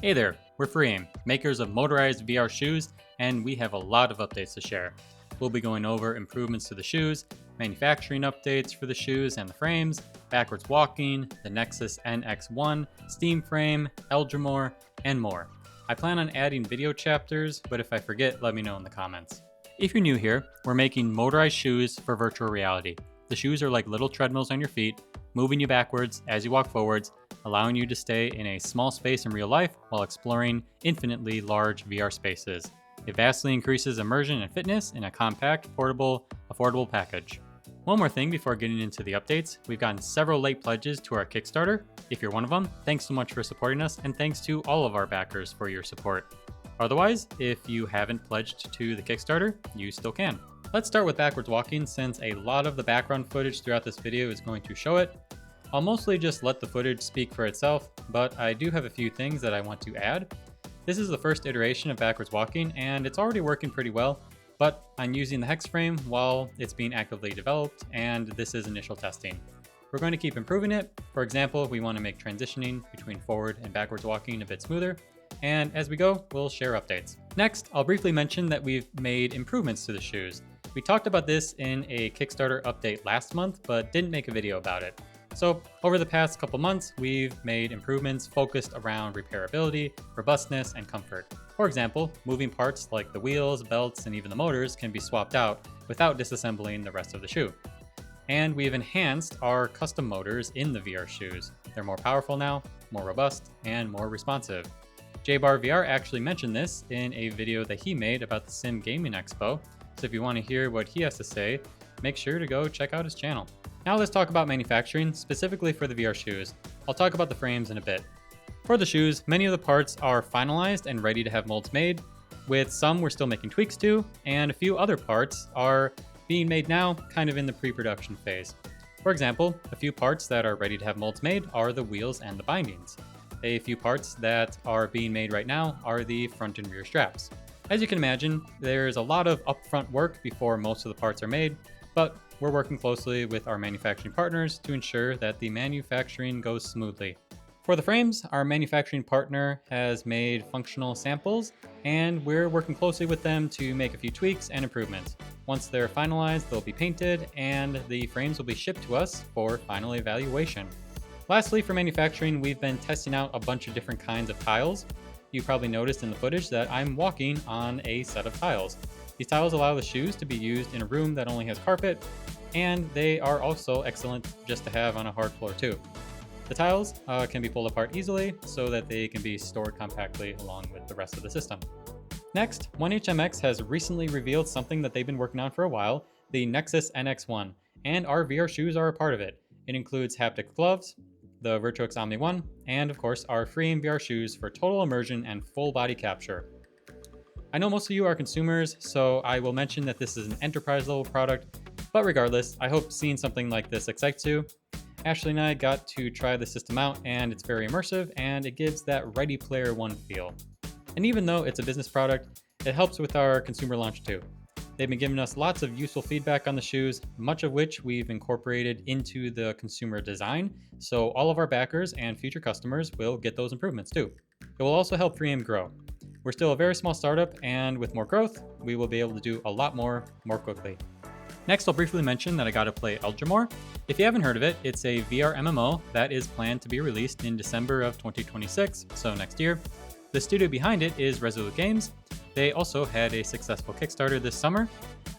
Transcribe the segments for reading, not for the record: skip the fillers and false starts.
Hey there, we're Freeaim, makers of motorized VR shoes, and we have a lot of updates to share. We'll be going over improvements to the shoes, manufacturing updates for the shoes and the frames, backwards walking, the Nexus NX1, Steam frame, Eldramoor, and more. I plan on adding video chapters, but if I forget, let me know in the comments. If you're new here, we're making motorized shoes for virtual reality. The shoes are like little treadmills on your feet, moving you backwards as you walk forwards, allowing you to stay in a small space in real life while exploring infinitely large VR spaces. It vastly increases immersion and fitness in a compact, portable, affordable package. One more thing before getting into the updates, we've gotten several late pledges to our Kickstarter. If you're one of them, thanks so much for supporting us, and thanks to all of our backers for your support. Otherwise, if you haven't pledged to the Kickstarter, you still can. Let's start with backwards walking, since a lot of the background footage throughout this video is going to show it. I'll mostly just let the footage speak for itself, but I do have a few things that I want to add. This is the first iteration of backwards walking, and it's already working pretty well, but I'm using the hex frame while it's being actively developed, and this is initial testing. We're going to keep improving it. For example, we want to make transitioning between forward and backwards walking a bit smoother, and as we go, we'll share updates. Next, I'll briefly mention that we've made improvements to the shoes. We talked about this in a Kickstarter update last month, but didn't make a video about it. So over the past couple months, we've made improvements focused around repairability, robustness, and comfort. For example, moving parts like the wheels, belts, and even the motors can be swapped out without disassembling the rest of the shoe. And we've enhanced our custom motors in the VR shoes. They're more powerful now, more robust, and more responsive. J-Bar VR actually mentioned this in a video that he made about the Sim Gaming Expo. So if you want to hear what he has to say, make sure to go check out his channel. Now let's talk about manufacturing, specifically for the VR shoes. I'll talk about the frames in a bit. For the shoes, many of the parts are finalized and ready to have molds made, with some we're still making tweaks to, and a few other parts are being made now, kind of in the pre-production phase. For example, a few parts that are ready to have molds made are the wheels and the bindings. A few parts that are being made right now are the front and rear straps. As you can imagine, there's a lot of upfront work before most of the parts are made, but we're working closely with our manufacturing partners to ensure that the manufacturing goes smoothly. For the frames, our manufacturing partner has made functional samples, and we're working closely with them to make a few tweaks and improvements. Once they're finalized, they'll be painted, and the frames will be shipped to us for final evaluation. Lastly, for manufacturing, we've been testing out a bunch of different kinds of tiles. You probably noticed in the footage that I'm walking on a set of tiles. These tiles allow the shoes to be used in a room that only has carpet, and they are also excellent just to have on a hard floor too. The tiles can be pulled apart easily so that they can be stored compactly along with the rest of the system. Next, 1HMX has recently revealed something that they've been working on for a while, the Nexus NX1, and our VR shoes are a part of it. It includes haptic gloves, the Virtuix Omni 1, and of course our Freeaim VR shoes for total immersion and full body capture. I know most of you are consumers, so I will mention that this is an enterprise level product, but regardless, I hope seeing something like this excites you. Ashley and I got to try the system out, and it's very immersive, and it gives that Ready Player One feel. And even though it's a business product, it helps with our consumer launch too. They've been giving us lots of useful feedback on the shoes, much of which we've incorporated into the consumer design, so all of our backers and future customers will get those improvements too. It will also help Freeaim grow. We're still a very small startup, and with more growth, we will be able to do a lot more quickly. Next, I'll briefly mention that I got to play Eldramoor. If you haven't heard of it, it's a VR MMO that is planned to be released in December of 2026, so next year. The studio behind it is Resolute Games. They also had a successful Kickstarter this summer.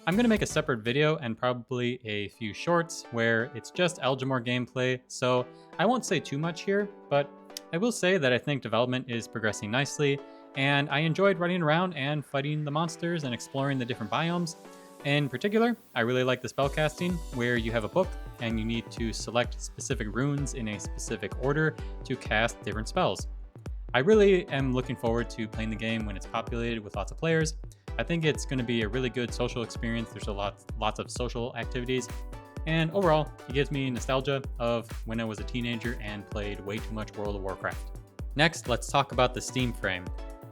I'm going to make a separate video and probably a few shorts where it's just Eldramoor gameplay, so I won't say too much here, but I will say that I think development is progressing nicely, and I enjoyed running around and fighting the monsters and exploring the different biomes. In particular, I really like the spellcasting, where you have a book and you need to select specific runes in a specific order to cast different spells. I really am looking forward to playing the game when it's populated with lots of players. I think it's going to be a really good social experience. There's lots of social activities, and overall, it gives me nostalgia of when I was a teenager and played way too much World of Warcraft. Next, let's talk about the Steam frame.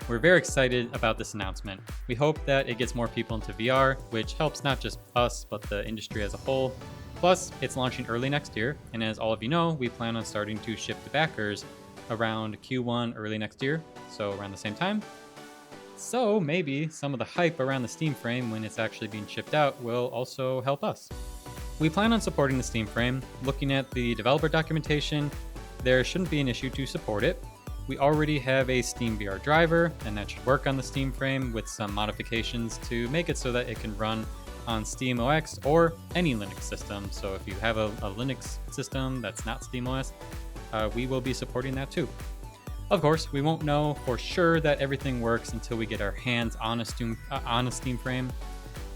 We're very excited about this announcement. We hope that it gets more people into VR, which helps not just us, but the industry as a whole. Plus, it's launching early next year, and as all of you know, we plan on starting to ship to backers around Q1 early next year, so around the same time. So maybe some of the hype around the Steam frame when it's actually being shipped out will also help us. We plan on supporting the Steam frame. Looking at the developer documentation, there shouldn't be an issue to support it. We already have a Steam VR driver, and that should work on the Steam frame with some modifications to make it so that it can run on SteamOS or any Linux system. So if you have a Linux system that's not SteamOS, we will be supporting that too. Of course, we won't know for sure that everything works until we get our hands on a Steam frame.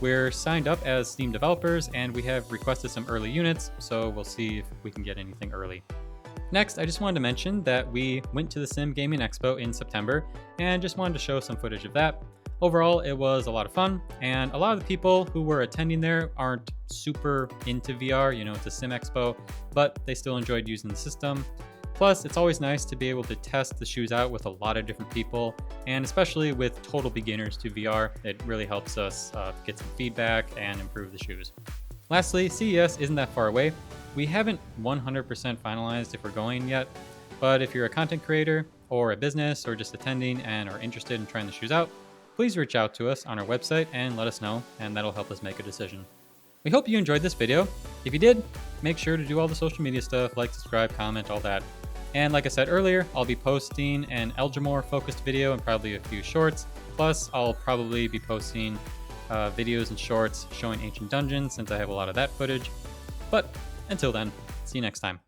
We're signed up as Steam developers, and we have requested some early units, so we'll see if we can get anything early. Next, I just wanted to mention that we went to the Sim Gaming Expo in September and just wanted to show some footage of that. Overall, it was a lot of fun, and a lot of the people who were attending there aren't super into VR, it's a Sim Expo, but they still enjoyed using the system. Plus, it's always nice to be able to test the shoes out with a lot of different people, and especially with total beginners to VR, it really helps us get some feedback and improve the shoes. Lastly, CES isn't that far away. We haven't 100% finalized if we're going yet, but if you're a content creator or a business or just attending and are interested in trying the shoes out, please reach out to us on our website and let us know, and that'll help us make a decision. We hope you enjoyed this video. If you did, make sure to do all the social media stuff, like, subscribe, comment, all that. And like I said earlier, I'll be posting an Eldramoor focused video and probably a few shorts. Plus, I'll probably be posting videos and shorts showing Ancient Dungeons since I have a lot of that footage. But until then, see you next time.